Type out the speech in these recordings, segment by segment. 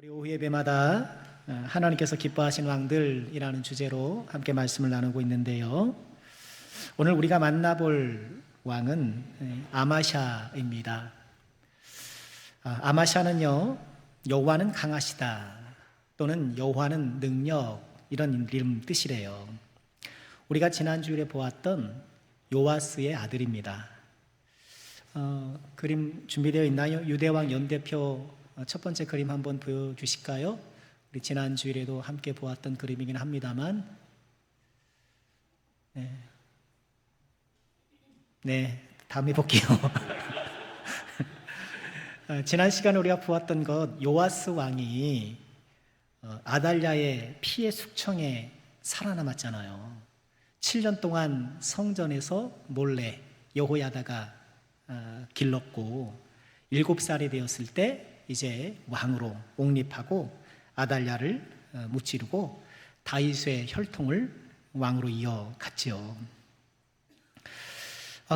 우리 오후 예배마다 하나님께서 기뻐하신 왕들이라는 주제로 함께 말씀을 나누고 있는데요. 오늘 우리가 만나볼 왕은 아마샤입니다. 아마샤는요, 여호와는 강하시다 또는 여호와는 능력, 이런 이름 뜻이래요. 우리가 지난 주일에 보았던 요아스의 아들입니다. 그림 준비되어 있나요? 유대왕 연대표 첫 번째 그림 한번 보여주실까요? 우리 지난 주일에도 함께 보았던 그림이긴 합니다만, 네, 다음에 볼게요. 지난 시간에 우리가 보았던 것, 요아스 왕이 아달랴의 피해 숙청에 살아남았잖아요. 7년 동안 성전에서 몰래 여호야다가 길렀고 7살이 되었을 때 이제 왕으로 옹립하고 아달랴를 무찌르고 다윗의 혈통을 왕으로 이어갔지요.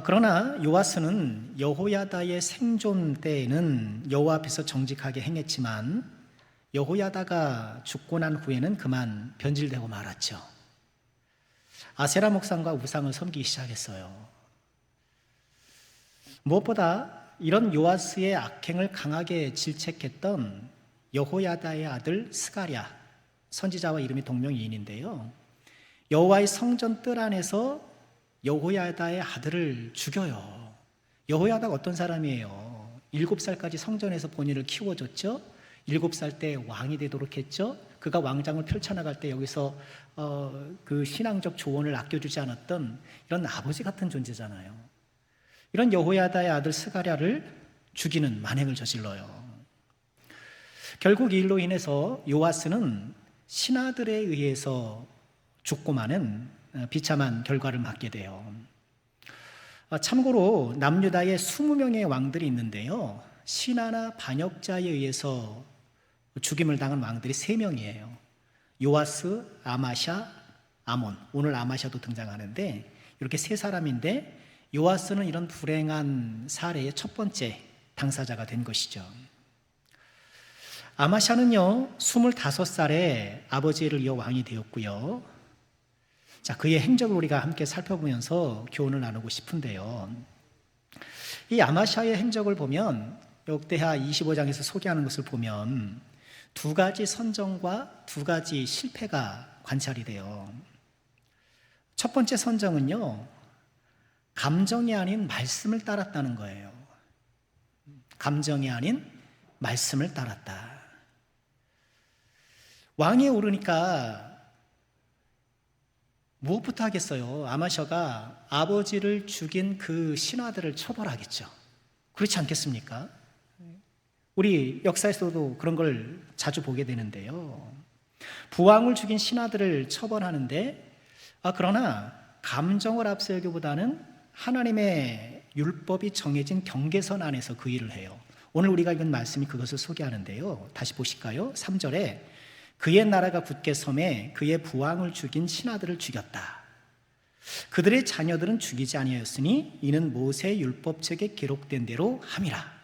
그러나 요아스는 여호야다의 생존 때에는 여호와 앞에서 정직하게 행했지만 여호야다가 죽고 난 후에는 그만 변질되고 말았죠. 아세라 목상과 우상을 섬기기 시작했어요. 무엇보다 이런 요아스의 악행을 강하게 질책했던 여호야다의 아들 스가랴, 선지자와 이름이 동명이인인데요, 여호와의 성전 뜰 안에서 여호야다의 아들을 죽여요. 여호야다가 어떤 사람이에요? 7살까지 성전에서 본인을 키워줬죠. 7살 때 왕이 되도록 했죠. 그가 왕장을 펼쳐나갈 때 여기서 그 신앙적 조언을 아껴주지 않았던 이런 아버지 같은 존재잖아요. 이런 여호야다의 아들 스가랴를 죽이는 만행을 저질러요. 결국 이 일로 인해서 요아스는 신하들에 의해서 죽고 마는 비참한 결과를 맞게 돼요. 참고로 남유다에 20명의 왕들이 있는데요, 신하나 반역자에 의해서 죽임을 당한 왕들이 3명이에요. 요아스, 아마샤, 아몬. 오늘 아마샤도 등장하는데 이렇게 3사람인데 요아스는 이런 불행한 사례의 첫 번째 당사자가 된 것이죠. 아마샤는요, 25살에 아버지를 이어 왕이 되었고요. 자, 그의 행적을 우리가 함께 살펴보면서 교훈을 나누고 싶은데요. 이 아마샤의 행적을 보면 역대하 25장에서 소개하는 것을 보면 2가지 선정과 2가지 실패가 관찰이 돼요. 첫 번째 선정은요, 감정이 아닌 말씀을 따랐다는 거예요. 감정이 아닌 말씀을 따랐다. 왕위에 오르니까 무엇부터 하겠어요? 아마샤가 아버지를 죽인 그 신하들을 처벌하겠죠. 그렇지 않겠습니까? 우리 역사에서도 그런 걸 자주 보게 되는데요. 부왕을 죽인 신하들을 처벌하는데, 그러나 감정을 앞세우기보다는 하나님의 율법이 정해진 경계선 안에서 그 일을 해요. 오늘 우리가 읽은 말씀이 그것을 소개하는데요. 다시 보실까요? 3절에 그의 나라가 굳게 섬에 그의 부왕을 죽인 신하들을 죽였다. 그들의 자녀들은 죽이지 아니하였으니 이는 모세의 율법책에 기록된 대로 함이라.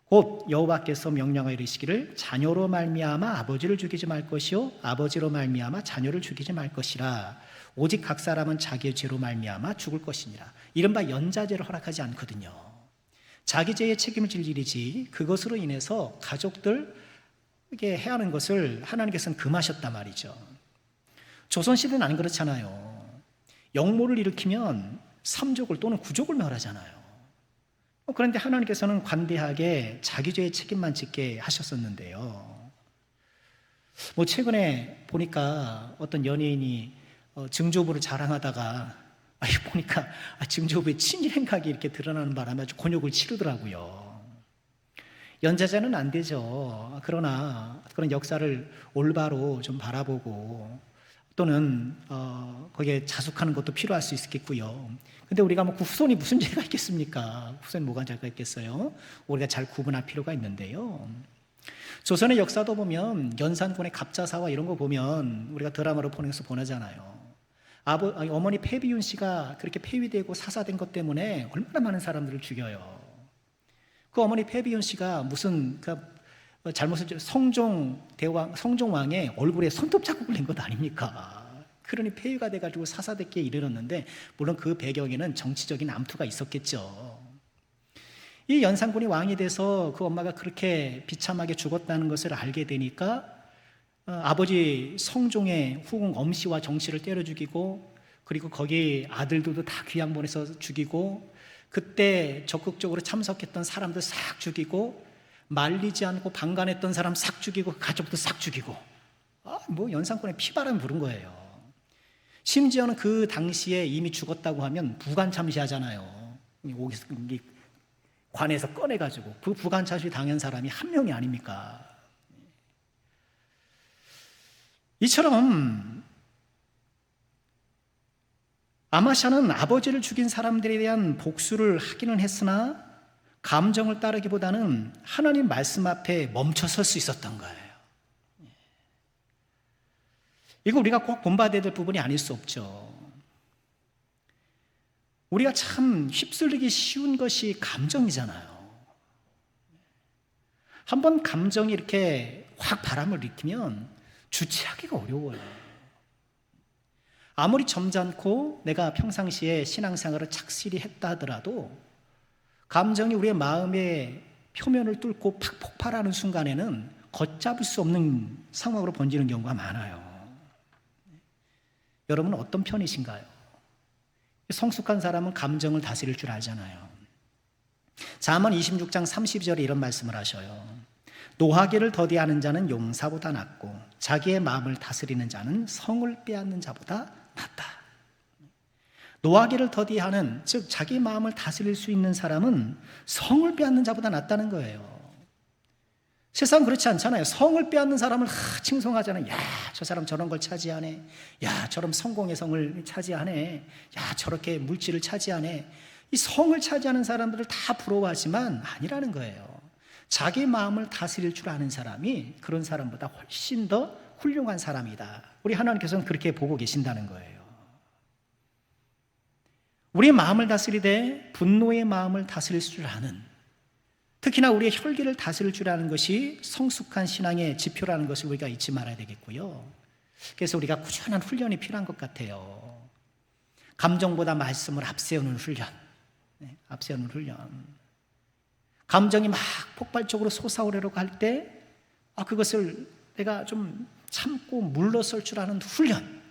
곧 여호와께서 명령하여 이르시기를 자녀로 말미암아 아버지를 죽이지 말 것이요 아버지로 말미암아 자녀를 죽이지 말 것이라. 오직 각 사람은 자기의 죄로 말미암아 죽을 것이니라. 이른바 연자제를 허락하지 않거든요. 자기 죄의 책임을 질 일이지 그것으로 인해서 가족들에게 해하는 것을 하나님께서는 금하셨단 말이죠. 조선시대는 안 그렇잖아요. 영모를 일으키면 3족을 또는 9족을 멸하잖아요. 그런데 하나님께서는 관대하게 자기 죄의 책임만 짓게 하셨었는데요. 최근에 보니까 어떤 연예인이 증조부를 자랑하다가 보니까 증조부의 친일 행각이 이렇게 드러나는 바람에 아주 곤욕을 치르더라고요. 연자제는 안 되죠. 그러나 그런 역사를 올바로 좀 바라보고 또는 거기에 자숙하는 것도 필요할 수 있겠고요. 근데 우리가 그 후손이 무슨 죄가 있겠습니까? 후손이 뭐가 죄가 있겠어요? 우리가 잘 구분할 필요가 있는데요. 조선의 역사도 보면 연산군의 갑자사와 이런 거 보면 우리가 드라마로 보내서 보내잖아요. 어머니 패비윤 씨가 그렇게 폐위되고 사사된 것 때문에 얼마나 많은 사람들을 죽여요. 그 어머니 패비윤 씨가 무슨 잘못을 성종왕의 얼굴에 손톱 자국을 낸 것 아닙니까? 그러니 폐위가 돼가지고 사사대기에 이르렀는데, 물론 그 배경에는 정치적인 암투가 있었겠죠. 이 연산군이 왕이 돼서 그 엄마가 그렇게 비참하게 죽었다는 것을 알게 되니까 아버지 성종의 후궁 엄씨와 정씨를 때려 죽이고, 그리고 거기 아들들도 다 귀양 보내서 죽이고, 그때 적극적으로 참석했던 사람들 싹 죽이고, 말리지 않고 방관했던 사람 싹 죽이고, 가족도 싹 죽이고, 연산군의 피바람 부른 거예요. 심지어는 그 당시에 이미 죽었다고 하면 부관참시하잖아요. 관에서 꺼내가지고 그 부관참시 당한 사람이 한 명이 아닙니까? 이처럼 아마샤는 아버지를 죽인 사람들에 대한 복수를 하기는 했으나 감정을 따르기보다는 하나님 말씀 앞에 멈춰설 수 있었던 거예요. 이거 우리가 꼭 본받아야 될 부분이 아닐 수 없죠. 우리가 참 휩쓸리기 쉬운 것이 감정이잖아요. 한번 감정이 이렇게 확 바람을 일으키면 주체하기가 어려워요. 아무리 점잖고 내가 평상시에 신앙생활을 착실히 했다 하더라도 감정이 우리의 마음의 표면을 뚫고 팍 폭발하는 순간에는 걷잡을 수 없는 상황으로 번지는 경우가 많아요. 여러분은 어떤 편이신가요? 성숙한 사람은 감정을 다스릴 줄 알잖아요. 잠언 26장 32절에 이런 말씀을 하셔요. 노하기를 더디하는 자는 용사보다 낫고 자기의 마음을 다스리는 자는 성을 빼앗는 자보다 낫다. 노하기를 더디하는, 즉 자기 마음을 다스릴 수 있는 사람은 성을 빼앗는 자보다 낫다는 거예요. 세상은 그렇지 않잖아요. 성을 빼앗는 사람을 칭송하잖아요. 야, 저 사람 저런 걸 차지하네. 야, 저런 성공의 성을 차지하네. 야, 저렇게 물질을 차지하네. 이 성을 차지하는 사람들을 다 부러워하지만 아니라는 거예요. 자기 마음을 다스릴 줄 아는 사람이 그런 사람보다 훨씬 더 훌륭한 사람이다. 우리 하나님께서는 그렇게 보고 계신다는 거예요. 우리의 마음을 다스리되 분노의 마음을 다스릴 줄 아는, 특히나 우리의 혈기를 다스릴 줄 아는 것이 성숙한 신앙의 지표라는 것을 우리가 잊지 말아야 되겠고요. 그래서 우리가 꾸준한 훈련이 필요한 것 같아요. 감정보다 말씀을 앞세우는 훈련. 앞세우는 훈련. 감정이 막 폭발적으로 솟아오르려고 할 때 그것을 내가 좀 참고 물러설 줄 아는 훈련.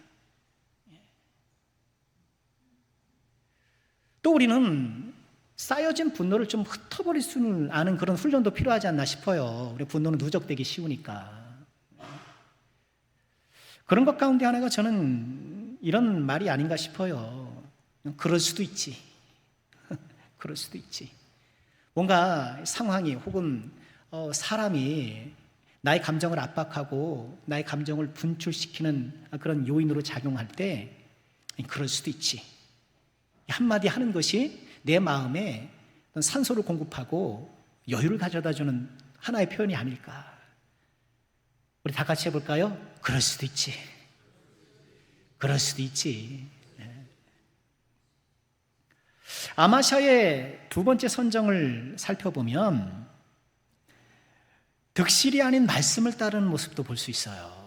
또 우리는 쌓여진 분노를 좀 흩어버릴 수 아는 그런 훈련도 필요하지 않나 싶어요. 우리 분노는 누적되기 쉬우니까. 그런 것 가운데 하나가 저는 이런 말이 아닌가 싶어요. 그럴 수도 있지. 그럴 수도 있지. 뭔가 상황이 혹은 사람이 나의 감정을 압박하고 나의 감정을 분출시키는 그런 요인으로 작용할 때 그럴 수도 있지. 한마디 하는 것이 내 마음에 산소를 공급하고 여유를 가져다주는 하나의 표현이 아닐까. 우리 다 같이 해볼까요? 그럴 수도 있지. 그럴 수도 있지. 아마샤의 두 번째 선정을 살펴보면 득실이 아닌 말씀을 따르는 모습도 볼 수 있어요.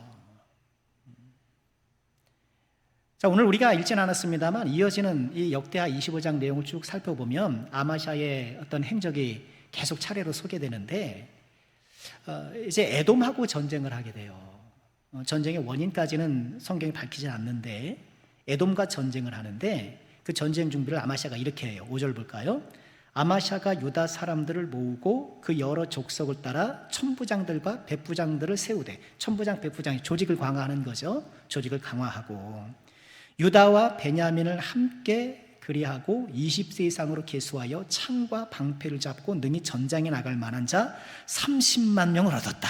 자, 오늘 우리가 읽진 않았습니다만 이어지는 이 역대하 25장 내용을 쭉 살펴보면 아마샤의 어떤 행적이 계속 차례로 소개되는데 이제 에돔하고 전쟁을 하게 돼요. 전쟁의 원인까지는 성경이 밝히지 않는데 에돔과 전쟁을 하는데 그 전쟁 준비를 아마샤가 이렇게 해요. 5절 볼까요? 아마샤가 유다 사람들을 모으고 그 여러 족속을 따라 천부장들과 백부장들을 세우되, 천부장 백부장이 조직을 강화하는 거죠. 조직을 강화하고 유다와 베냐민을 함께 그리하고 20세 이상으로 계수하여 창과 방패를 잡고 능히 전장에 나갈 만한 자 30만 명을 얻었다.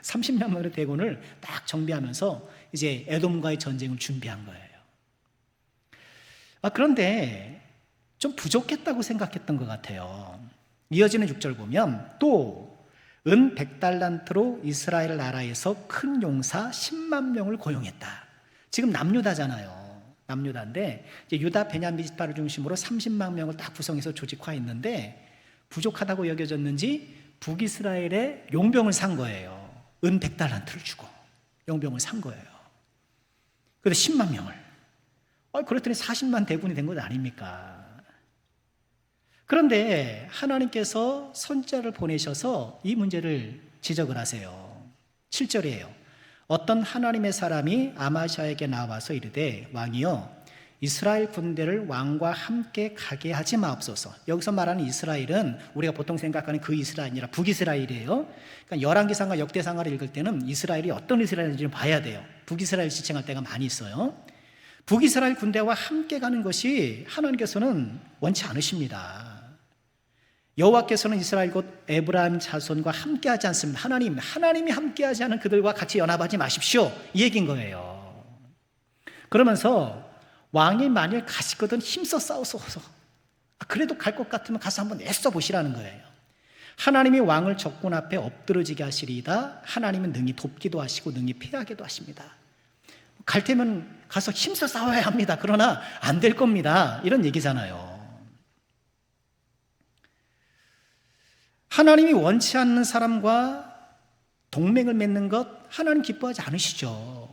30만 명의 대군을 딱 정비하면서 이제 에돔과의 전쟁을 준비한 거예요. 그런데 좀 부족했다고 생각했던 것 같아요. 이어지는 6절 보면 또 은 100달란트로 이스라엘 나라에서 큰 용사 10만 명을 고용했다. 지금 남유다잖아요. 남유다인데 이제 유다 베냐민 지파를 중심으로 30만 명을 딱 구성해서 조직화했는데 부족하다고 여겨졌는지 북이스라엘에 용병을 산 거예요. 은 100달란트를 주고 용병을 산 거예요. 그래서 10만 명을. 그랬더니 40만 대군이 된 것 아닙니까? 그런데 하나님께서 선지자를 보내셔서 이 문제를 지적을 하세요. 7절이에요. 어떤 하나님의 사람이 아마샤에게 나와서 이르되 왕이여 이스라엘 군대를 왕과 함께 가게 하지 마옵소서. 여기서 말하는 이스라엘은 우리가 보통 생각하는 그 이스라엘이 아니라 북이스라엘이에요. 그러니까 열왕기상과 역대상을 읽을 때는 이스라엘이 어떤 이스라엘인지를 봐야 돼요. 북이스라엘 지칭할 때가 많이 있어요. 북이스라엘 군대와 함께 가는 것이 하나님께서는 원치 않으십니다. 여호와께서는 이스라엘 곧 에브라임 자손과 함께하지 않습니다. 하나님이 함께하지 않은 그들과 같이 연합하지 마십시오, 이 얘기인 거예요. 그러면서 왕이 만일 가시거든 힘써 싸우소서. 그래도 갈 것 같으면 가서 한번 애써 보시라는 거예요. 하나님이 왕을 적군 앞에 엎드러지게 하시리이다. 하나님은 능히 돕기도 하시고 능히 피하기도 하십니다. 갈 테면 가서 힘써 싸워야 합니다. 그러나 안 될 겁니다, 이런 얘기잖아요. 하나님이 원치 않는 사람과 동맹을 맺는 것 하나님 기뻐하지 않으시죠.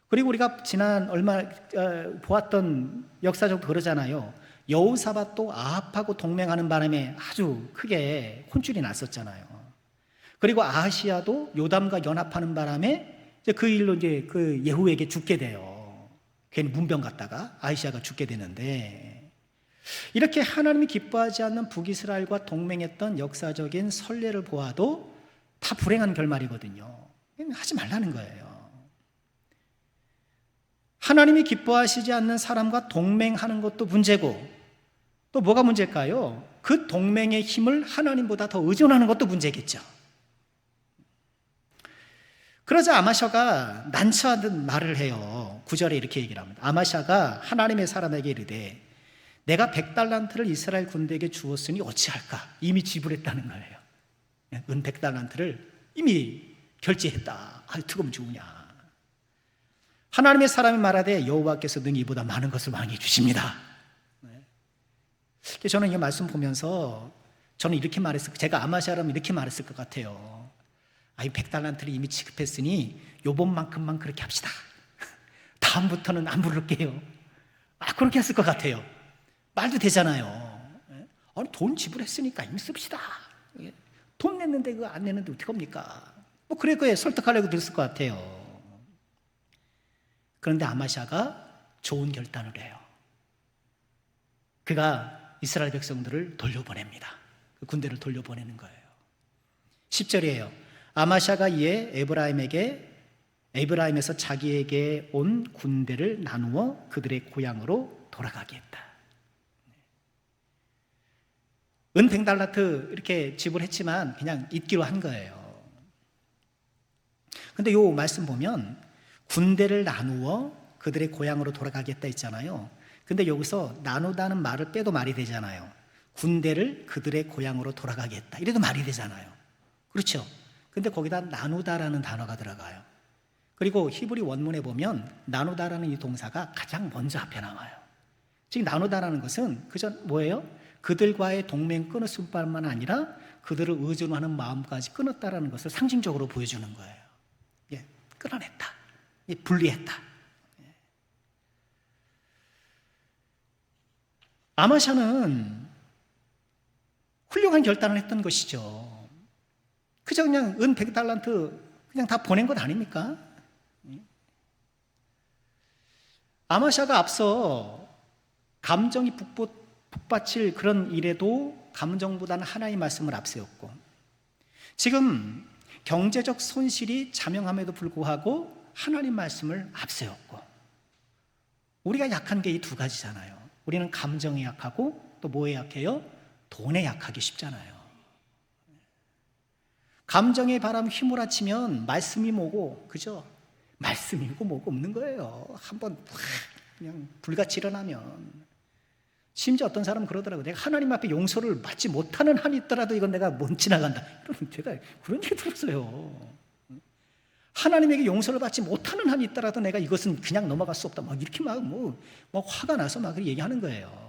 그리고 우리가 지난 얼마 보았던 역사적으로 그러잖아요. 여호사밧도 아합하고 동맹하는 바람에 아주 크게 혼쭐이 났었잖아요. 그리고 아하시야도 요담과 연합하는 바람에 이제 그 일로 이제 그 예후에게 죽게 돼요. 괜히 문병 갔다가 아하시야가 죽게 되는데, 이렇게 하나님이 기뻐하지 않는 북이스라엘과 동맹했던 역사적인 선례를 보아도 다 불행한 결말이거든요. 하지 말라는 거예요. 하나님이 기뻐하시지 않는 사람과 동맹하는 것도 문제고, 또 뭐가 문제일까요? 그 동맹의 힘을 하나님보다 더 의존하는 것도 문제겠죠. 그러자 아마샤가 난처하듯 말을 해요. 9절에 이렇게 얘기를 합니다. 아마샤가 하나님의 사람에게 이르되 내가 100달란트를 이스라엘 군대에게 주었으니 어찌할까? 이미 지불했다는 거예요. 은 100달란트를 이미 결제했다. 어떻게 하면 좋으냐? 하나님의 사람이 말하되 여호와께서 능히 이보다 많은 것을 왕에게 주십니다. 저는 이 말씀 보면서 저는 이렇게 제가 아마샤라면 이렇게 말했을 것 같아요. 이 100달란트를 이미 지급했으니 요번만큼만 그렇게 합시다. 다음부터는 안 부를게요. 그렇게 했을 것 같아요. 말도 되잖아요. 돈 지불했으니까 이미 씁시다. 돈 냈는데 그거 안 냈는데 어떡합니까? 그럴 거예요. 설득하려고 들었을 것 같아요. 그런데 아마샤가 좋은 결단을 해요. 그가 이스라엘 백성들을 돌려보냅니다. 그 군대를 돌려보내는 거예요. 10절이에요. 아마샤가 이에 에브라임에서 자기에게 온 군대를 나누어 그들의 고향으로 돌아가게 했다. 은 100달란트 이렇게 지불했지만 그냥 잊기로 한 거예요. 근데 요 말씀 보면 군대를 나누어 그들의 고향으로 돌아가겠다 했잖아요. 근데 여기서 나누다는 말을 빼도 말이 되잖아요. 군대를 그들의 고향으로 돌아가겠다 이래도 말이 되잖아요. 그렇죠? 근데 거기다 나누다라는 단어가 들어가요. 그리고 히브리 원문에 보면 나누다라는 이 동사가 가장 먼저 앞에 나와요. 즉 나누다라는 것은 그저 뭐예요? 그들과의 동맹 끊었을 뿐만 아니라 그들을 의존하는 마음까지 끊었다라는 것을 상징적으로 보여주는 거예요. 끊어냈다. 분리했다. 아마샤는 훌륭한 결단을 했던 것이죠. 그저 그냥 은 100달란트 그냥 다 보낸 것 아닙니까? 아마샤가 앞서 감정이 북받칠 그런 일에도 감정보다는 하나님의 말씀을 앞세웠고, 지금 경제적 손실이 자명함에도 불구하고 하나님 말씀을 앞세웠고, 우리가 약한 게 이 두 가지잖아요. 우리는 감정에 약하고 또 뭐에 약해요? 돈에 약하기 쉽잖아요. 감정의 바람 휘몰아치면 말씀이 뭐고, 그죠? 말씀이고 뭐고 없는 거예요. 한번 그냥 불같이 일어나면. 심지어 어떤 사람은 그러더라고요. 내가 하나님 앞에 용서를 받지 못하는 한이 있더라도 이건 내가 못 지나간다. 여러분, 제가 그런 얘기 들었어요. 하나님에게 용서를 받지 못하는 한이 있더라도 내가 이것은 그냥 넘어갈 수 없다. 막 이렇게 막 화가 나서 막 얘기하는 거예요.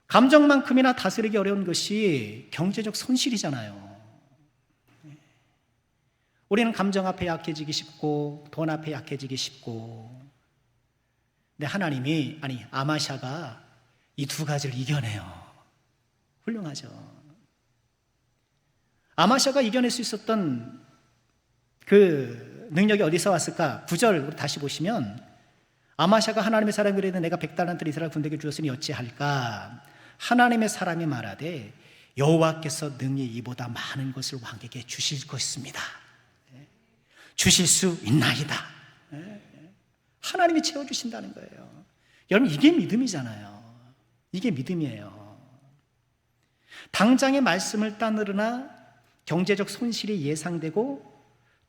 감정만큼이나 다스리기 어려운 것이 경제적 손실이잖아요. 우리는 감정 앞에 약해지기 쉽고 돈 앞에 약해지기 쉽고, 근데 하나님이, 아마샤가 이 두 가지를 이겨내요. 훌륭하죠. 아마샤가 이겨낼 수 있었던 그 능력이 어디서 왔을까? 9절 다시 보시면, 아마샤가 하나님의 사람이 이르되 내가 100달란트를 이스라엘 군대에게 주었으니 어찌할까? 하나님의 사람이 말하되 여호와께서 능히 이보다 많은 것을 왕에게 주실 것입니다. 주실 수 있나이다. 하나님이 채워주신다는 거예요. 여러분, 이게 믿음이잖아요. 이게 믿음이에요. 당장의 말씀을 따르나 경제적 손실이 예상되고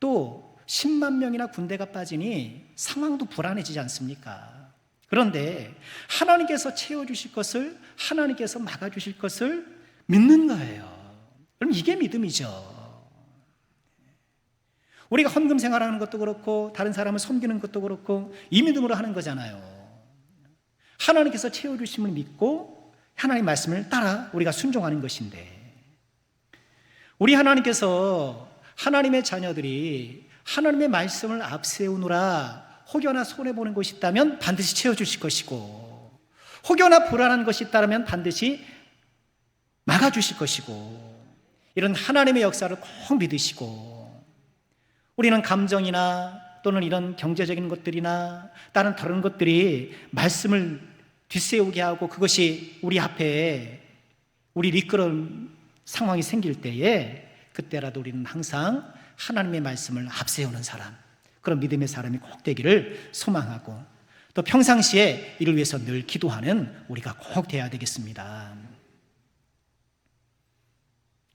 또 10만 명이나 군대가 빠지니 상황도 불안해지지 않습니까? 그런데 하나님께서 채워주실 것을, 하나님께서 막아주실 것을 믿는 거예요. 그럼 이게 믿음이죠. 우리가 헌금 생활하는 것도 그렇고 다른 사람을 섬기는 것도 그렇고 이 믿음으로 하는 거잖아요. 하나님께서 채워주심을 믿고 하나님의 말씀을 따라 우리가 순종하는 것인데, 우리 하나님께서 하나님의 자녀들이 하나님의 말씀을 앞세우느라 혹여나 손해보는 것이 있다면 반드시 채워주실 것이고, 혹여나 불안한 것이 있다면 반드시 막아주실 것이고, 이런 하나님의 역사를 꼭 믿으시고, 우리는 감정이나 또는 이런 경제적인 것들이나 다른 것들이 말씀을 뒷세우게 하고 그것이 우리 앞에 우리 이끌어온 상황이 생길 때에, 그때라도 우리는 항상 하나님의 말씀을 앞세우는 사람, 그런 믿음의 사람이 꼭 되기를 소망하고, 또 평상시에 이를 위해서 늘 기도하는 우리가 꼭 돼야 되겠습니다.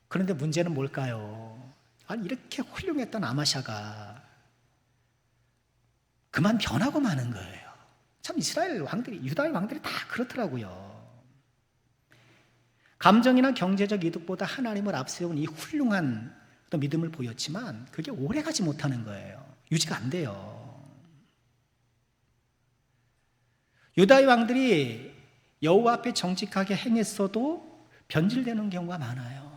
그런데 문제는 뭘까요? 이렇게 훌륭했던 아마샤가 그만 변하고 마는 거예요. 참 이스라엘 왕들이, 유다의 왕들이 다 그렇더라고요. 감정이나 경제적 이득보다 하나님을 앞세운 이 훌륭한 또 믿음을 보였지만 그게 오래가지 못하는 거예요. 유지가 안 돼요. 유다의 왕들이 여호와 앞에 정직하게 행했어도 변질되는 경우가 많아요.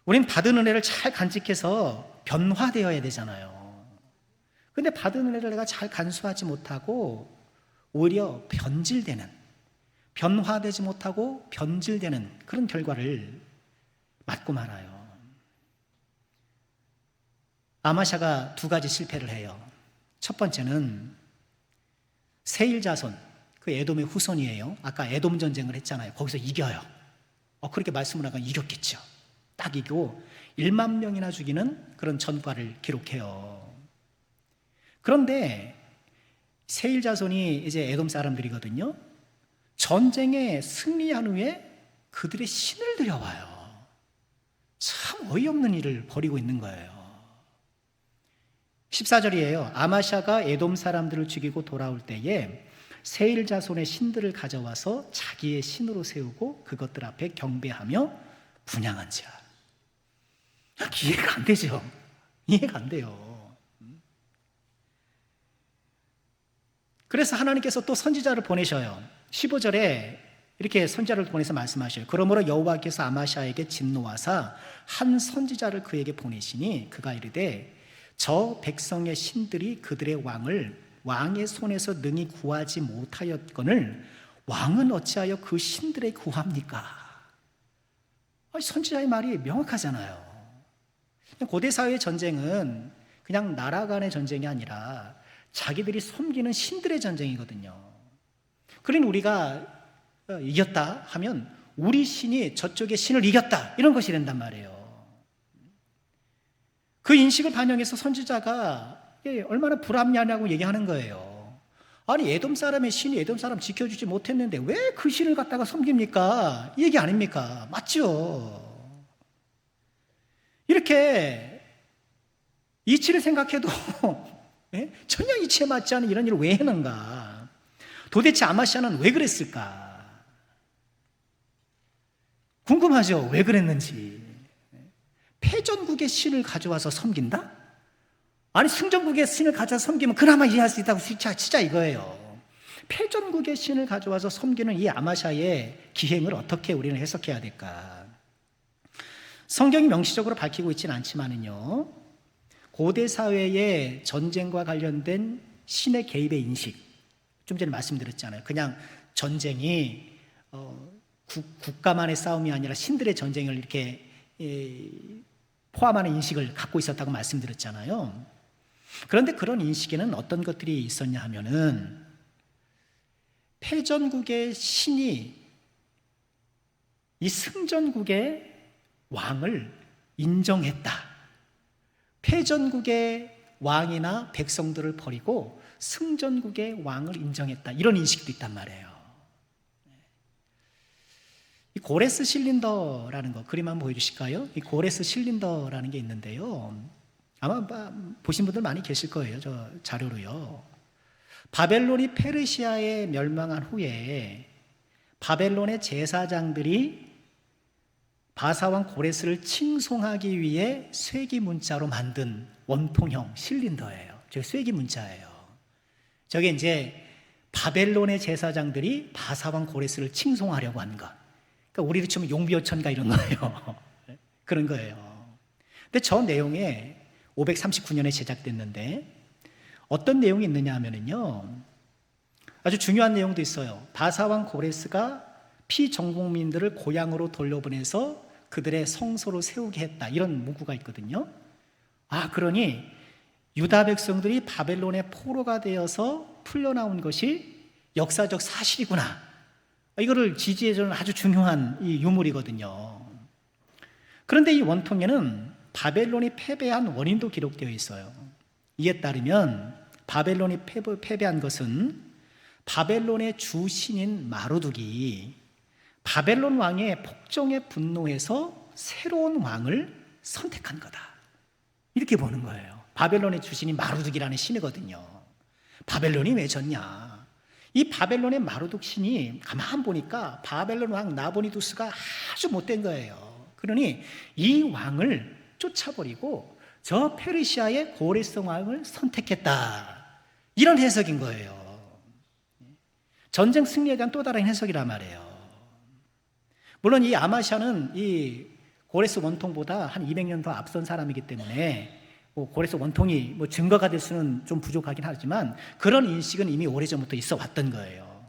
우린 받은 은혜를 잘 간직해서 변화되어야 되잖아요. 근데 받은 은혜를 내가 잘 간수하지 못하고 오히려 변화되지 못하고 변질되는 그런 결과를 맞고 말아요. 아마샤가 두 가지 실패를 해요. 첫 번째는 세일 자손, 그 에돔의 후손이에요. 아까 에돔 전쟁을 했잖아요. 거기서 이겨요. 그렇게 말씀을 하고 이겼겠죠. 딱 이기고 1만 명이나 죽이는 그런 전과를 기록해요. 그런데 세일 자손이 이제 에돔 사람들이거든요. 전쟁에 승리한 후에 그들의 신을 들여와요. 참 어이없는 일을 벌이고 있는 거예요. 14절이에요. 아마샤가 에돔 사람들을 죽이고 돌아올 때에 세일 자손의 신들을 가져와서 자기의 신으로 세우고 그것들 앞에 경배하며 분향한지라. 이해가 안 되죠. 이해가 안 돼요. 그래서 하나님께서 또 선지자를 보내셔요. 15절에 이렇게 선지자를 보내서 말씀하셔요. 그러므로 여호와께서 아마샤에게 진노하사 한 선지자를 그에게 보내시니 그가 이르되 저 백성의 신들이 그들의 왕의 손에서 능히 구하지 못하였거늘 왕은 어찌하여 그 신들의 구합니까? 선지자의 말이 명확하잖아요. 고대 사회의 전쟁은 그냥 나라 간의 전쟁이 아니라 자기들이 섬기는 신들의 전쟁이거든요. 그러니 우리가 이겼다 하면 우리 신이 저쪽의 신을 이겼다, 이런 것이 된단 말이에요. 그 인식을 반영해서 선지자가 얼마나 불합리하냐고 얘기하는 거예요. 아니, 에돔 사람의 신이 에돔 사람 지켜주지 못했는데 왜 그 신을 갖다가 섬깁니까? 이 얘기 아닙니까? 맞죠? 이렇게 이치를 생각해도 전혀 이치에 맞지 않은 이런 일을 왜 했는가? 도대체 아마샤는 왜 그랬을까? 궁금하죠? 왜 그랬는지. 패전국의 신을 가져와서 섬긴다? 아니, 승전국의 신을 가져와서 섬기면 그나마 이해할 수 있다고 진짜 이거예요. 패전국의 신을 가져와서 섬기는 이 아마샤의 기행을 어떻게 우리는 해석해야 될까? 성경이 명시적으로 밝히고 있지는 않지만은요, 고대 사회의 전쟁과 관련된 신의 개입의 인식, 좀 전에 말씀드렸잖아요. 그냥 전쟁이 국가만의 싸움이 아니라 신들의 전쟁을 이렇게 포함하는 인식을 갖고 있었다고 말씀드렸잖아요. 그런데 그런 인식에는 어떤 것들이 있었냐 하면은, 패전국의 신이 이 승전국의 왕을 인정했다. 패전국의 왕이나 백성들을 버리고 승전국의 왕을 인정했다. 이런 인식도 있단 말이에요. 이 고레스 실린더라는 거, 그림 한번 보여주실까요? 이 고레스 실린더라는 게 있는데요, 아마 보신 분들 많이 계실 거예요. 저 자료로요. 바벨론이 페르시아에 멸망한 후에 바벨론의 제사장들이 바사왕 고레스를 칭송하기 위해 쇠기 문자로 만든 원통형 실린더예요. 저게 쇠기 문자예요. 저게 이제 바벨론의 제사장들이 바사왕 고레스를 칭송하려고 한 것. 그러니까 우리로 치면 용비어천가 이런 거예요. 그런 거예요. 근데 저 내용에 539년에 제작됐는데 어떤 내용이 있느냐 하면은요, 아주 중요한 내용도 있어요. 바사왕 고레스가 피정복민들을 고향으로 돌려보내서 그들의 성소로 세우게 했다. 이런 문구가 있거든요. 그러니 유다 백성들이 바벨론의 포로가 되어서 풀려나온 것이 역사적 사실이구나. 이거를 지지해주는 아주 중요한 이 유물이거든요. 그런데 이 원통에는 바벨론이 패배한 원인도 기록되어 있어요. 이에 따르면 바벨론이 패배한 것은 바벨론의 주신인 마루둑이 바벨론 왕의 폭정에 분노해서 새로운 왕을 선택한 거다. 이렇게 보는 거예요. 바벨론의 주신이 마루둑이라는 신이거든요. 바벨론이 왜 졌냐? 이 바벨론의 마루둑 신이 가만 보니까 바벨론 왕 나보니두스가 아주 못된 거예요. 그러니 이 왕을 쫓아버리고 저 페르시아의 고레스 왕을 선택했다. 이런 해석인 거예요. 전쟁 승리에 대한 또 다른 해석이란 말이에요. 물론 이 아마샤는 이 고레스 원통보다 한 200년 더 앞선 사람이기 때문에 고레스 원통이 증거가 될 수는 좀 부족하긴 하지만 그런 인식은 이미 오래전부터 있어 왔던 거예요.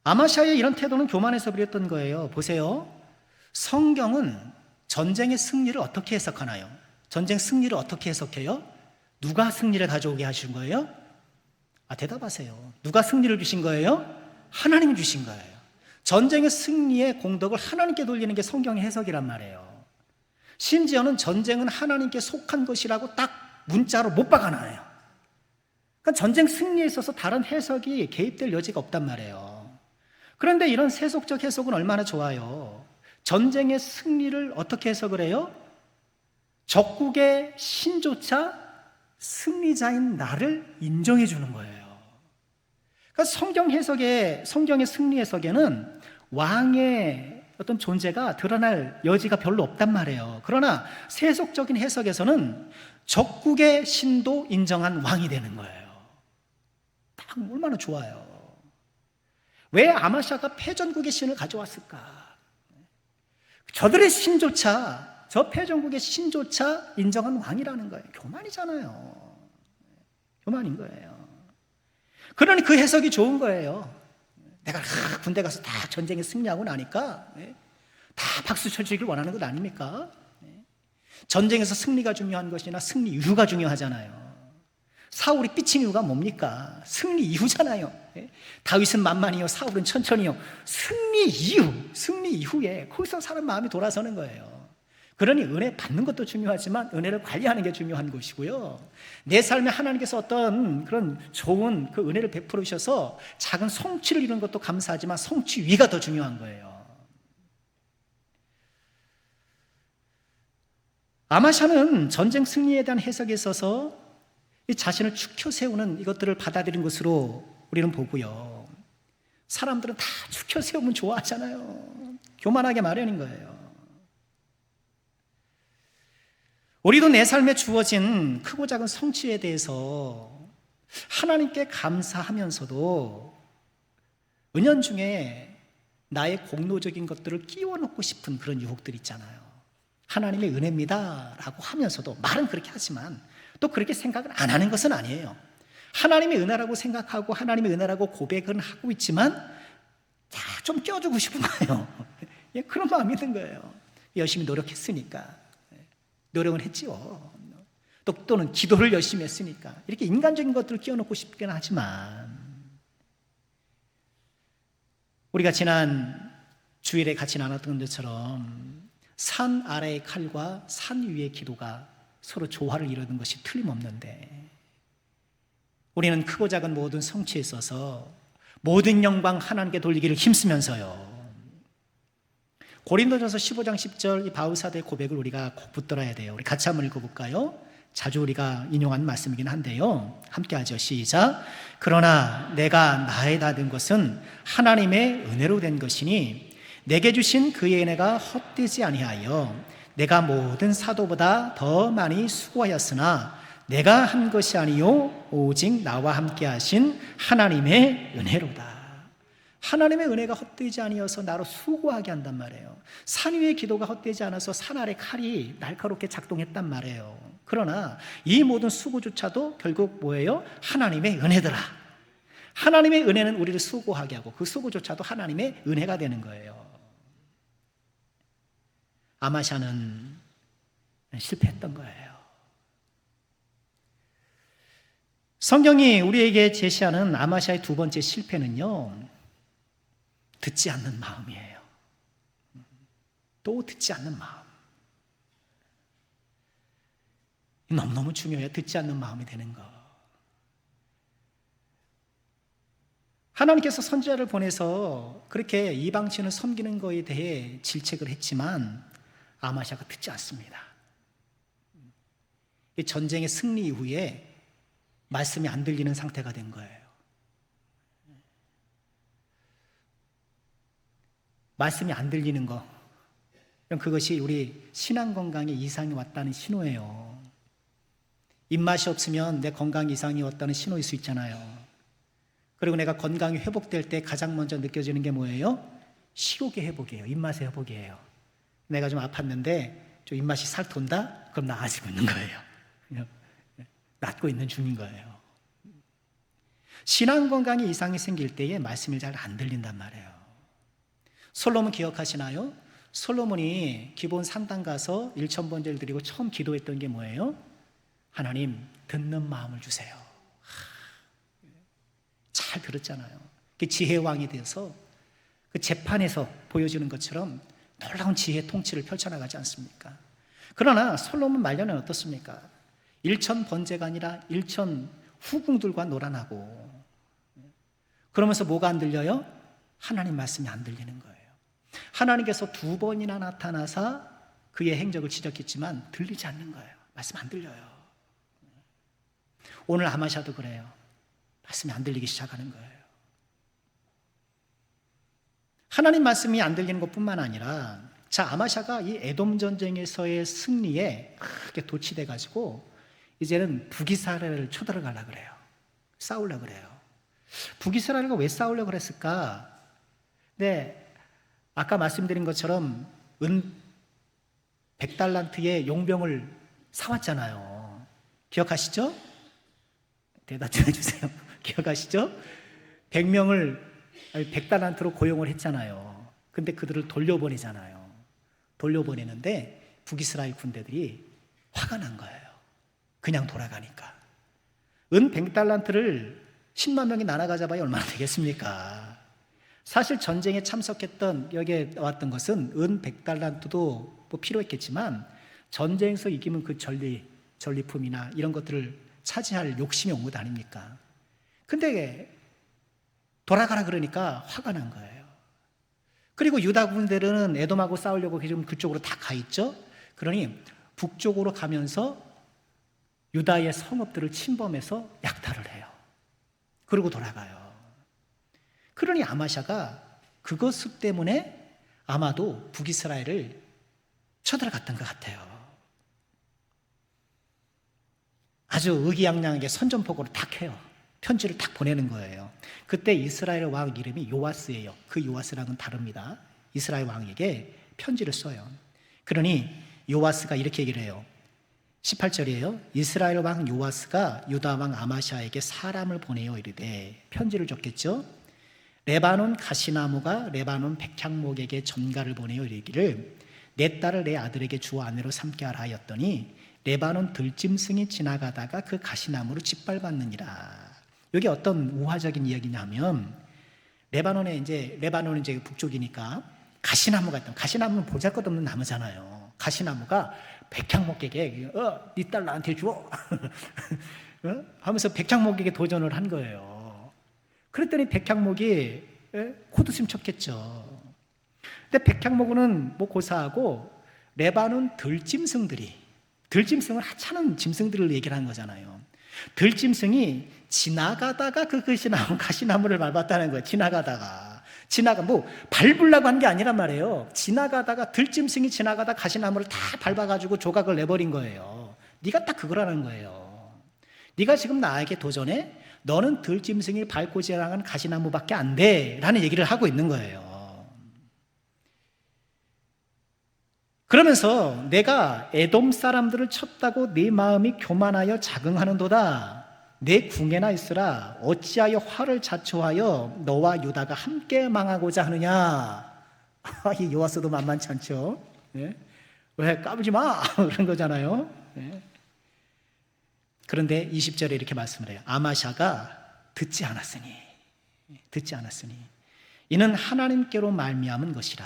아마샤의 이런 태도는 교만해서 그랬던 거예요. 보세요. 성경은 전쟁의 승리를 어떻게 해석하나요? 전쟁 승리를 어떻게 해석해요? 누가 승리를 가져오게 하신 거예요? 대답하세요. 누가 승리를 주신 거예요? 하나님이 주신 거예요. 전쟁의 승리의 공덕을 하나님께 돌리는 게 성경의 해석이란 말이에요. 심지어는 전쟁은 하나님께 속한 것이라고 딱 문자로 못 박아놔요. 그러니까 전쟁 승리에 있어서 다른 해석이 개입될 여지가 없단 말이에요. 그런데 이런 세속적 해석은 얼마나 좋아요. 전쟁의 승리를 어떻게 해석을 해요? 적국의 신조차 승리자인 나를 인정해 주는 거예요. 그러니까 성경의 승리 해석에는 왕의 어떤 존재가 드러날 여지가 별로 없단 말이에요. 그러나 세속적인 해석에서는 적국의 신도 인정한 왕이 되는 거예요. 얼마나 좋아요. 왜 아마샤가 패전국의 신을 가져왔을까? 저들의 신조차, 저 패전국의 신조차 인정한 왕이라는 거예요. 교만이잖아요. 교만인 거예요. 그러니 그 해석이 좋은 거예요. 내가 군대 가서 다 전쟁에 승리하고 나니까 다 박수 쳐주기를 원하는 것 아닙니까? 전쟁에서 승리가 중요한 것이나 승리 이후가 중요하잖아요. 사울이 삐친 이유가 뭡니까? 승리 이후잖아요. 다윗은 만만히요, 사울은 천천히요. 승리 이후에 거기서 사람 마음이 돌아서는 거예요. 그러니 은혜 받는 것도 중요하지만 은혜를 관리하는 게 중요한 것이고요. 내 삶에 하나님께서 어떤 그런 좋은 그 은혜를 베풀어 주셔서 작은 성취를 이루는 것도 감사하지만 성취 위가 더 중요한 거예요. 아마샤는 전쟁 승리에 대한 해석에 있어서 이 자신을 축혀 세우는 이것들을 받아들인 것으로 우리는 보고요. 사람들은 다 축혀 세우면 좋아하잖아요. 교만하게 마련인 거예요. 우리도 내 삶에 주어진 크고 작은 성취에 대해서 하나님께 감사하면서도 은연중에 나의 공로적인 것들을 끼워 넣고 싶은 그런 유혹들이 있잖아요. 하나님의 은혜입니다 라고 하면서도 말은 그렇게 하지만 또 그렇게 생각을 안 하는 것은 아니에요. 하나님의 은혜라고 생각하고 하나님의 은혜라고 고백은 하고 있지만 좀 껴주고 싶은 거예요. 그런 마음이 있는 거예요. 열심히 노력했으니까, 노력은 했지요. 또는 기도를 열심히 했으니까 이렇게 인간적인 것들을 끼워넣고 싶긴 하지만, 우리가 지난 주일에 같이 나눴던 것처럼 산 아래의 칼과 산 위의 기도가 서로 조화를 이루는 것이 틀림없는데, 우리는 크고 작은 모든 성취에 있어서 모든 영광 하나님께 돌리기를 힘쓰면서요, 고린도전서 15장 10절 이 바울사도의 고백을 우리가 꼭 붙들어야 돼요. 우리 같이 한번 읽어볼까요? 자주 우리가 인용한 말씀이긴 한데요, 함께 하죠. 시작. 그러나 내가 나에다 든 것은 하나님의 은혜로 된 것이니 내게 주신 그의 은혜가 헛되지 아니하여 내가 모든 사도보다 더 많이 수고하였으나 내가 한 것이 아니요 오직 나와 함께 하신 하나님의 은혜로다. 하나님의 은혜가 헛되지 아니어서 나로 수고하게 한단 말이에요. 산 위의 기도가 헛되지 않아서 산 아래 칼이 날카롭게 작동했단 말이에요. 그러나 이 모든 수고조차도 결국 뭐예요? 하나님의 은혜더라. 하나님의 은혜는 우리를 수고하게 하고 그 수고조차도 하나님의 은혜가 되는 거예요. 아마샤는 실패했던 거예요. 성경이 우리에게 제시하는 아마샤의 두 번째 실패는요, 듣지 않는 마음이에요. 또 듣지 않는 마음. 너무너무 중요해요. 듣지 않는 마음이 되는 거. 하나님께서 선지자를 보내서 그렇게 이방신을 섬기는 것에 대해 질책을 했지만 아마샤가 듣지 않습니다. 이 전쟁의 승리 이후에 말씀이 안 들리는 상태가 된 거예요. 말씀이 안 들리는 거, 그것이 우리 신앙 건강에 이상이 왔다는 신호예요. 입맛이 없으면 내 건강 이상이 왔다는 신호일 수 있잖아요. 그리고 내가 건강이 회복될 때 가장 먼저 느껴지는 게 뭐예요? 식욕의 회복이에요. 입맛의 회복이에요. 내가 좀 아팠는데 좀 입맛이 살 돈다? 그럼 나아지고 있는 거예요. 낫고 있는 중인 거예요. 신앙 건강에 이상이 생길 때에 말씀이 잘 안 들린단 말이에요. 솔로몬 기억하시나요? 솔로몬이 기본 산당 가서 1000번제를 드리고 처음 기도했던 게 뭐예요? 하나님, 듣는 마음을 주세요. 잘 들었잖아요. 그 지혜의 왕이 되어서 그 재판에서 보여주는 것처럼 놀라운 지혜의 통치를 펼쳐나가지 않습니까? 그러나 솔로몬 말년은 어떻습니까? 1000번제가 아니라 1000 후궁들과 놀아나고, 그러면서 뭐가 안 들려요? 하나님 말씀이 안 들리는 거예요. 하나님께서 2번이나 나타나서 그의 행적을 지적했지만 들리지 않는 거예요. 말씀 안 들려요. 오늘 아마샤도 그래요. 말씀이 안 들리기 시작하는 거예요. 하나님 말씀이 안 들리는 것뿐만 아니라, 자, 아마샤가 이 에돔 전쟁에서의 승리에 크게 도취돼 가지고 이제는 북이스라엘을 쳐들어가려고 그래요. 싸우려고 그래요. 북이스라엘과 왜 싸우려고 그랬을까? 네, 아까 말씀드린 것처럼 은 100달란트의 용병을 사왔잖아요. 기억하시죠? 대답 좀 해주세요. 기억하시죠? 100명을 100달란트로 고용을 했잖아요. 근데 그들을 돌려보내잖아요. 돌려보내는데 북이스라엘 군대들이 화가 난 거예요. 그냥 돌아가니까. 은 100달란트를 10만 명이 나눠가자 봐야 얼마나 되겠습니까? 사실 전쟁에 참석했던, 여기에 왔던 것은 은 100달란트도 뭐 필요했겠지만 전쟁에서 이기면 그 전리품이나 이런 것들을 차지할 욕심이 온 것 아닙니까? 근데 돌아가라 그러니까 화가 난 거예요. 그리고 유다 군대는 에돔하고 싸우려고 지금 그쪽으로 다 가 있죠. 그러니 북쪽으로 가면서 유다의 성읍들을 침범해서 약탈을 해요. 그리고 돌아가요. 그러니 아마샤가 그것 때문에 아마도 북이스라엘을 쳐들어갔던 것 같아요. 아주 의기양양하게 선전포고를 탁 해요. 편지를 딱 보내는 거예요. 그때 이스라엘 왕 이름이 요아스예요. 그 요아스랑은 다릅니다. 이스라엘 왕에게 편지를 써요. 그러니 요아스가 이렇게 얘기를 해요. 18절이에요. 이스라엘 왕 요아스가 유다 왕 아마샤에게 사람을 보내어 이르되, 편지를 줬겠죠. 레바논 가시나무가 레바논 백향목에게 전가를 보내어 이르기를 내 딸을 내 아들에게 주어 아내로 삼게 하라 하였더니 레바논 들짐승이 지나가다가 그 가시나무를 짓밟았느니라. 이게 어떤 우화적인 이야기냐면, 레바논은 이제 북쪽이니까 가시나무가 있다. 가시나무는 보잘것없는 나무잖아요. 가시나무가 백향목에게 네 딸 나한테 줘 하면서 백향목에게 도전을 한 거예요. 그랬더니 백향목이 코드심 쳤겠죠. 근데 백향목은 뭐 고사하고 레바논 들짐승은 하찮은 짐승들을 얘기를 하는 거잖아요. 들짐승이 지나가다가 그 가시나무를 밟았다는 거예요. 뭐 밟으려고 한 게 아니란 말이에요. 들짐승이 지나가다 가시나무를 다 밟아가지고 조각을 내버린 거예요. 네가 딱 그거라는 거예요. 네가 지금 나에게 도전해? 너는 들짐승이 밟고 지나가는 가시나무밖에 안 돼 라는 얘기를 하고 있는 거예요. 그러면서 내가 에돔 사람들을 쳤다고 네 마음이 교만하여 자긍하는도다. 내 궁에나 있으라. 어찌하여 화를 자초하여 너와 유다가 함께 망하고자 하느냐. 이 요아스도 만만치 않죠. 네? 왜 까불지 마 그런 거잖아요. 네? 그런데 20절에 이렇게 말씀을 해요. 아마샤가 듣지 않았으니 이는 하나님께로 말미암은 것이라.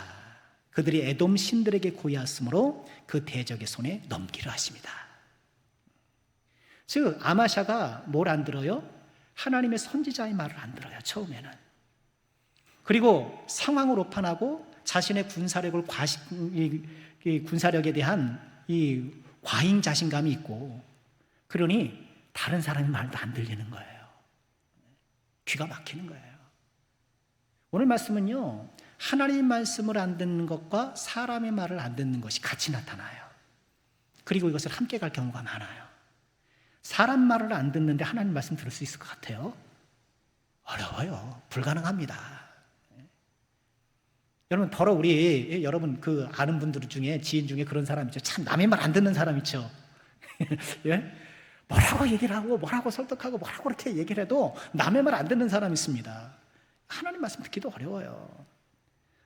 그들이 에돔 신들에게 고의하였으므로 그 대적의 손에 넘기려 하십니다. 즉 아마샤가 뭘 안 들어요? 하나님의 선지자의 말을 안 들어요. 처음에는. 그리고 상황을 오판하고 자신의 군사력에 대한 이 과잉 자신감이 있고, 그러니 다른 사람의 말도 안 들리는 거예요. 귀가 막히는 거예요. 오늘 말씀은요, 하나님의 말씀을 안 듣는 것과 사람의 말을 안 듣는 것이 같이 나타나요. 그리고 이것을 함께 갈 경우가 많아요. 사람 말을 안 듣는데 하나님 말씀 들을 수 있을 것 같아요? 어려워요. 불가능합니다. 여러분, 여러분 그 아는 분들 중에, 지인 중에 그런 사람 있죠. 참 남의 말 안 듣는 사람 있죠. 예? 뭐라고 얘기를 하고 뭐라고 설득하고 뭐라고 그렇게 얘기를 해도 남의 말 안 듣는 사람 있습니다. 하나님 말씀 듣기도 어려워요.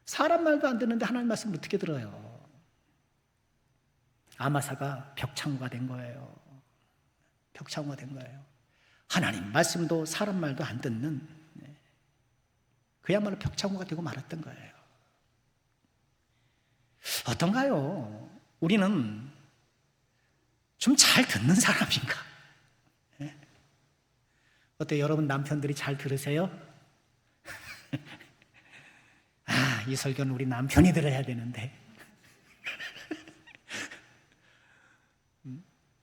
사람 말도 안 듣는데 하나님 말씀을 어떻게 들어요? 아마사가 벽창호가 된 거예요. 하나님 말씀도 사람 말도 안 듣는, 그야말로 벽창호가 되고 말았던 거예요. 어떤가요? 우리는 좀 잘 듣는 사람인가? 어때요? 여러분 남편들이 잘 들으세요? 이 설교는 우리 남편이 들어야 되는데.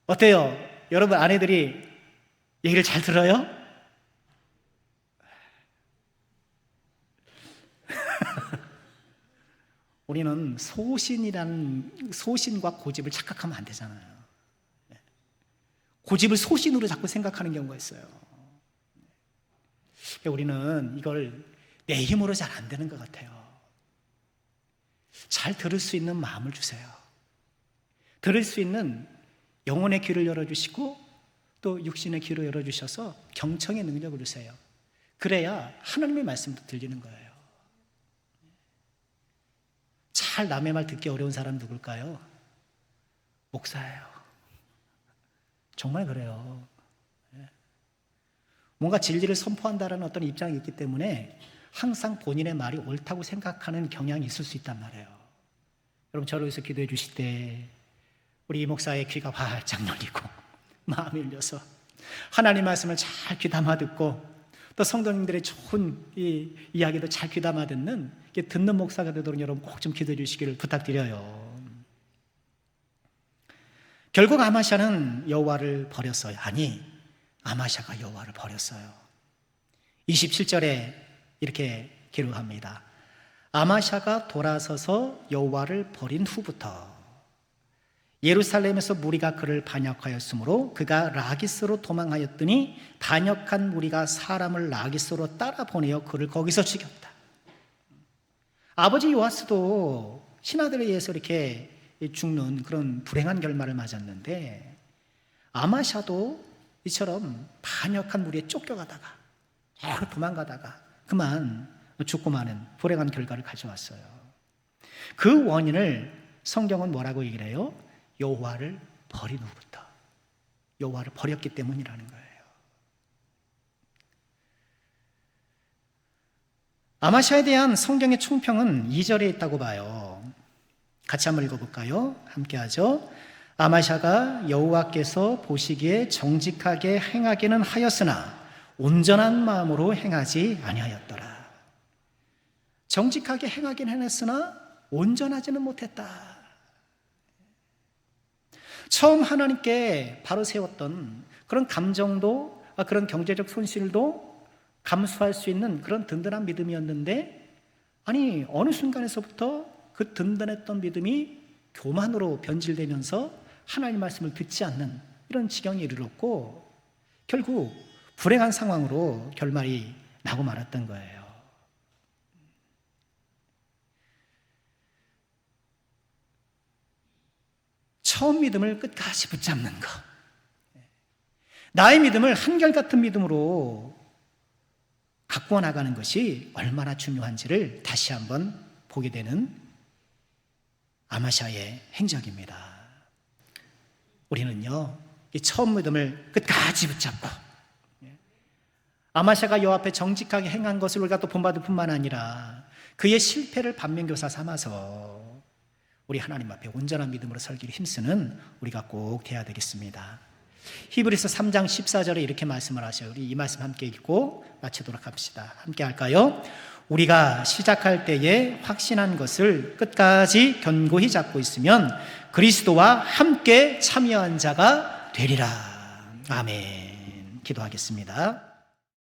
어때요? 여러분 아내들이 얘기를 잘 들어요? 우리는 소신과 고집을 착각하면 안 되잖아요. 고집을 소신으로 자꾸 생각하는 경우가 있어요. 우리는 이걸 내 힘으로 잘 안 되는 것 같아요. 잘 들을 수 있는 마음을 주세요. 들을 수 있는 영혼의 귀를 열어주시고 또 육신의 귀를 열어주셔서 경청의 능력을 주세요. 그래야 하나님의 말씀도 들리는 거예요. 잘 남의 말 듣기 어려운 사람 누굴까요? 목사예요. 정말 그래요. 뭔가 진리를 선포한다는 어떤 입장이 있기 때문에 항상 본인의 말이 옳다고 생각하는 경향이 있을 수 있단 말이에요. 여러분 저를 위해서 기도해 주실 때 우리 이 목사의 귀가 활짝 열리고 마음이 열려서 하나님 말씀을 잘 귀담아 듣고 또 성도님들의 좋은 이 이야기도 잘 귀담아 듣는 목사가 되도록 여러분 꼭 좀 기도해 주시기를 부탁드려요. 결국 아마샤는 여호와를 버렸어요. 아니, 아마샤가 여호와를 버렸어요. 27절에 이렇게 기록합니다. 아마샤가 돌아서서 여호와를 버린 후부터 예루살렘에서 무리가 그를 반역하였으므로 그가 라기스로 도망하였더니 반역한 무리가 사람을 라기스로 따라 보내어 그를 거기서 죽였다. 아버지 요아스도 신하들에 의해서 이렇게 죽는 그런 불행한 결말을 맞았는데, 아마샤도 이처럼 반역한 무리에 쫓겨가다가 도망가다가 그만 죽고 마는 불행한 결과를 가져왔어요. 그 원인을 성경은 뭐라고 얘기를 해요? 여호와를 버린 후부터, 여호와를 버렸기 때문이라는 거예요. 아마샤에 대한 성경의 총평은 2절에 있다고 봐요. 같이 한번 읽어볼까요? 함께 하죠. 아마샤가 여호와께서 보시기에 정직하게 행하기는 하였으나 온전한 마음으로 행하지 아니하였더라. 정직하게 행하긴 해냈으나 온전하지는 못했다. 처음 하나님께 바로 세웠던 그런 감정도, 그런 경제적 손실도 감수할 수 있는 그런 든든한 믿음이었는데, 아니 어느 순간에서부터 그 든든했던 믿음이 교만으로 변질되면서 하나님 말씀을 듣지 않는 이런 지경에 이르렀고, 결국 불행한 상황으로 결말이 나고 말았던 거예요. 처음 믿음을 끝까지 붙잡는 것, 나의 믿음을 한결같은 믿음으로 가꾸어 나가는 것이 얼마나 중요한지를 다시 한번 보게 되는 아마샤의 행적입니다. 우리는요, 이 처음 믿음을 끝까지 붙잡고 아마샤가 여호와 앞에 정직하게 행한 것을 우리가 또 본받을 뿐만 아니라 그의 실패를 반면교사 삼아서 우리 하나님 앞에 온전한 믿음으로 설기를 힘쓰는 우리가 꼭 돼야 되겠습니다. 히브리서 3장 14절에 이렇게 말씀을 하셔요. 우리 이 말씀 함께 읽고 마치도록 합시다. 함께 할까요? 우리가 시작할 때에 확신한 것을 끝까지 견고히 잡고 있으면 그리스도와 함께 참여한 자가 되리라. 아멘. 기도하겠습니다.